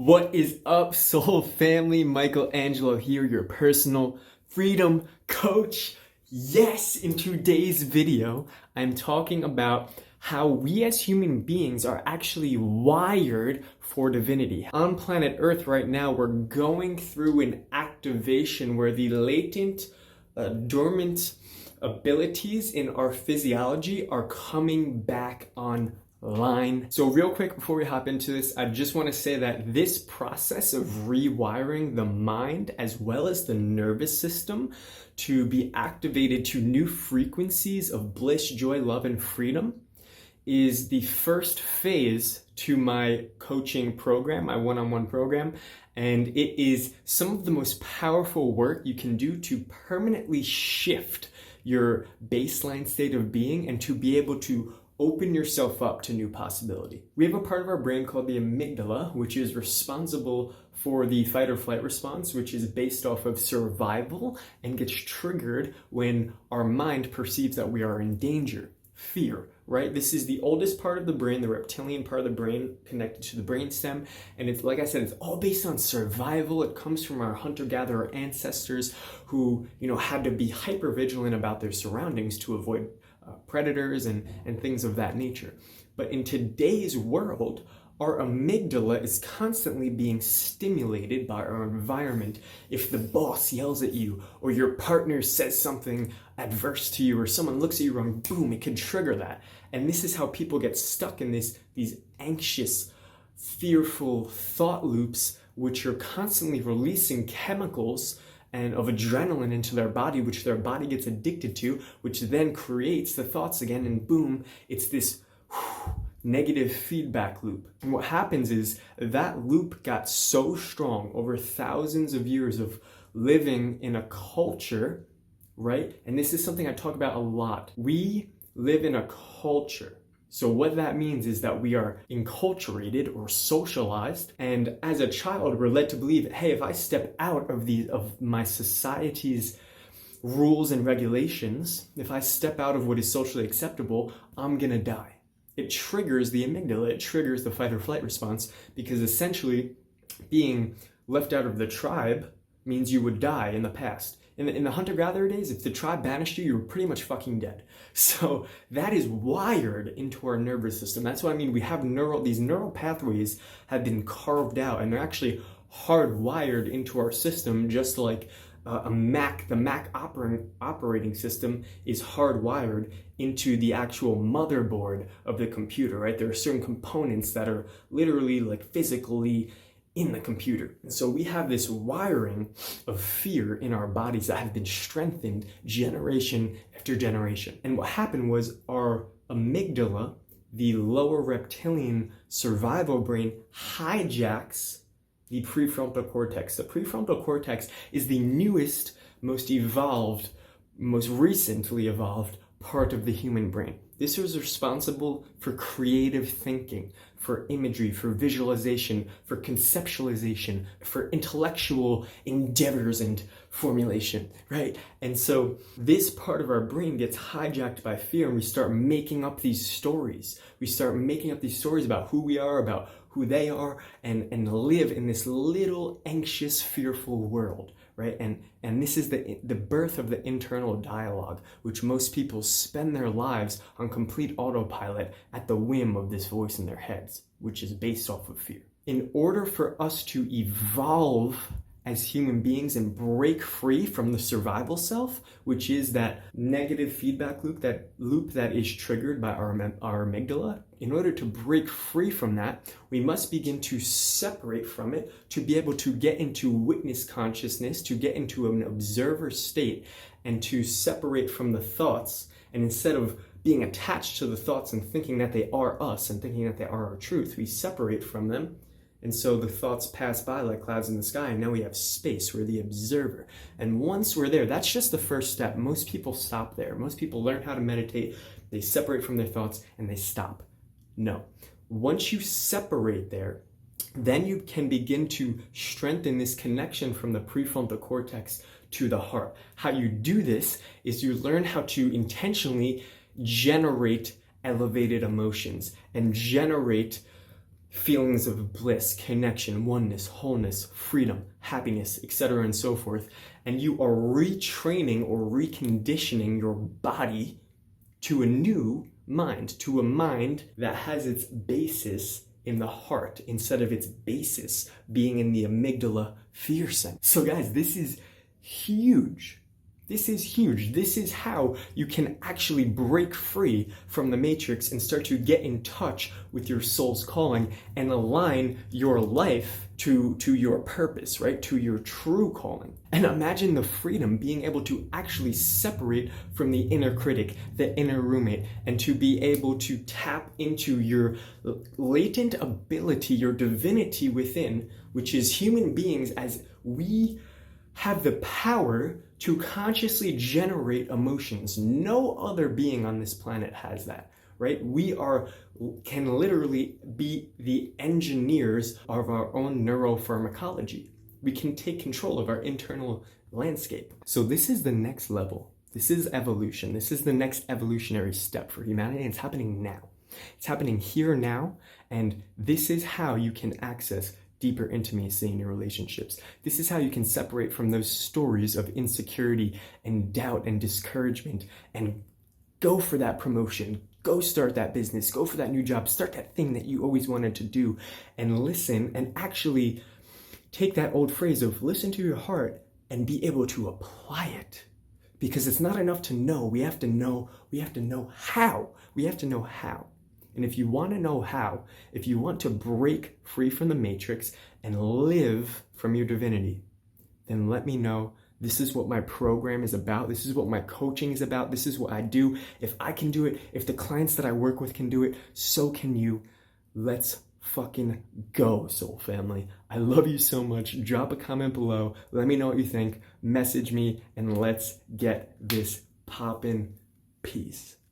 What is up, soul family? Michelangelo here, your personal freedom coach. Yes, in today's video, I'm talking about how we as human beings are actually wired for divinity. On planet Earth right now, we're going through an activation where the latent, dormant abilities in our physiology are coming back online. So real quick before we hop into this, I just want to say that this process of rewiring the mind as well as the nervous system to be activated to new frequencies of bliss, joy, love, and freedom is the first phase to my coaching program, my one-on-one program. And it is some of the most powerful work you can do to permanently shift your baseline state of being and to be able to open yourself up to new possibility. We have a part of our brain called the amygdala, which is responsible for the fight or flight response, which is based off of survival and gets triggered when our mind perceives that we are in danger. Fear, right? This is the oldest part of the brain, the reptilian part of the brain connected to the brainstem. And it's, like I said, it's all based on survival. It comes from our hunter-gatherer ancestors who, had to be hyper vigilant about their surroundings to avoid predators and things of that nature. But in today's world, our amygdala is constantly being stimulated by our environment. If the boss yells at you, or your partner says something adverse to you, or someone looks at you wrong, boom, it can trigger that. And this is how people get stuck in these anxious, fearful thought loops, which are constantly releasing chemicals and of adrenaline into their body, which their body gets addicted to, which then creates the thoughts again, and boom, it's this negative feedback loop. And what happens is that loop got so strong over thousands of years of living in a culture, right? And this is something I talk about a lot. We live in a culture. So what that means is that we are enculturated or socialized, and as a child, we're led to believe, hey, if I step out of my society's rules and regulations, if I step out of what is socially acceptable, I'm gonna die. It triggers the amygdala, it triggers the fight or flight response, because essentially being left out of the tribe means you would die in the past. In the hunter-gatherer days, if the tribe banished you, you were pretty much fucking dead. So that is wired into our nervous system. That's what I mean. We have these neural pathways have been carved out, and they're actually hardwired into our system, just like the Mac operating system is hardwired into the actual motherboard of the computer, right? There are certain components that are literally like physically in the computer. And so we have this wiring of fear in our bodies that have been strengthened generation after generation. And what happened was our amygdala, the lower reptilian survival brain, hijacks the prefrontal cortex. The prefrontal cortex is the newest, most evolved, most recently evolved part of the human brain. This is responsible for creative thinking, for imagery, for visualization, for conceptualization, for intellectual endeavors and formulation, right? And so this part of our brain gets hijacked by fear, and we start making up these stories. We start making up these stories about who we are, about who they are, and live in this little anxious, fearful world, right? And this is the birth of the internal dialogue, which most people spend their lives on complete autopilot at the whim of this voice in their heads, which is based off of fear. In order for us to evolve as human beings and break free from the survival self, which is that negative feedback loop that is triggered by our amygdala, in order to break free from that, we must begin to separate from it to be able to get into witness consciousness, to get into an observer state, and to separate from the thoughts. And instead of being attached to the thoughts and thinking that they are us and thinking that they are our truth, we separate from them. And so the thoughts pass by like clouds in the sky, and now we have space. We're the observer. And once we're there, that's just the first step. Most people stop there. Most people learn how to meditate, they separate from their thoughts, and they stop. No. Once you separate there, then you can begin to strengthen this connection from the prefrontal cortex to the heart. How you do this is you learn how to intentionally generate elevated emotions and generate feelings of bliss, connection, oneness, wholeness, freedom, happiness, etc., and so forth. And you are retraining or reconditioning your body to a new mind, to a mind that has its basis in the heart instead of its basis being in the amygdala fear center. So guys, this is huge. This is huge. This is how you can actually break free from the matrix and start to get in touch with your soul's calling and align your life to your purpose, right? To your true calling. And imagine the freedom being able to actually separate from the inner critic, the inner roommate, and to be able to tap into your latent ability, your divinity within, which is human beings, as we have the power to consciously generate emotions. No other being on this planet has that, right? We can literally be the engineers of our own neuropharmacology. We can take control of our internal landscape. So this is the next level. This is evolution. This is the next evolutionary step for humanity. And it's happening now. It's happening here now. And this is how you can access deeper intimacy in your relationships. This is how you can separate from those stories of insecurity and doubt and discouragement and go for that promotion, go start that business, go for that new job, start that thing that you always wanted to do, and listen and actually take that old phrase of listen to your heart and be able to apply it. Because it's not enough to know, we have to know how. We have to know how. And if you want to know how, if you want to break free from the matrix and live from your divinity, then let me know. This is what my program is about. This is what my coaching is about. This is what I do. If I can do it, if the clients that I work with can do it, so can you. Let's fucking go, soul family. I love you so much. Drop a comment below. Let me know what you think. Message me and let's get this poppin'. Peace.